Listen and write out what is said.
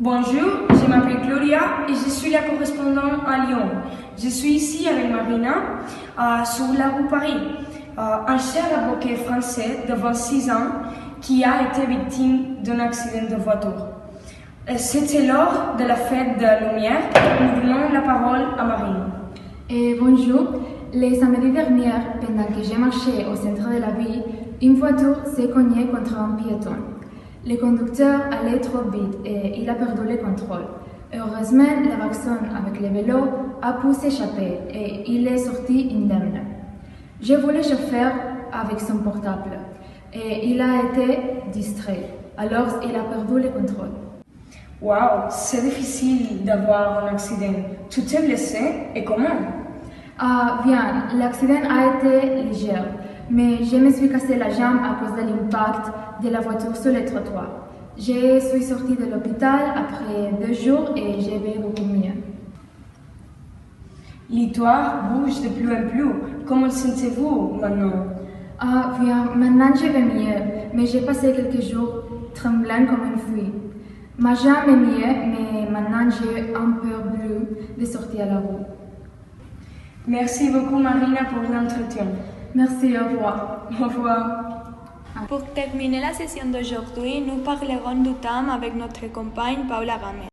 Bonjour, je m'appelle Gloria et je suis la correspondante à Lyon. Je suis ici avec Marina sur la rue Paris. Un cher avocat français de 26 ans qui a été victime d'un accident de voiture. C'était lors de la fête de la lumière. Nous donnons la parole à Marina. Bonjour, les samedis derniers, pendant que j'ai marché au centre de la ville, une voiture s'est cognée contre un piéton. Le conducteur allait trop vite et il a perdu le contrôle. Heureusement, la personne avec le vélo a pu s'échapper et il est sorti indemne. J'ai vu le chauffeur avec son portable et il a été distrait, alors il a perdu le contrôle. Waouh, c'est difficile d'avoir un accident. Tu t'es blessé et comment? Bien, l'accident a été léger, mais je me suis cassé la jambe à cause de l'impact de la voiture sur le trottoir. Je suis sortie de l'hôpital après 2 jours et je vais beaucoup mieux. L'histoire bouge de plus en plus. Comment sentez-vous maintenant? Bien, maintenant je vais mieux, mais j'ai passé quelques jours tremblant comme une fille. Ma jambe est mieux, mais maintenant j'ai un peu bleu de sortir à la rue. Merci beaucoup Marina pour l'entretien. Merci, au revoir. Au revoir. Pour terminer la session d'aujourd'hui, nous parlerons du temps avec notre compagne Paula Gamet.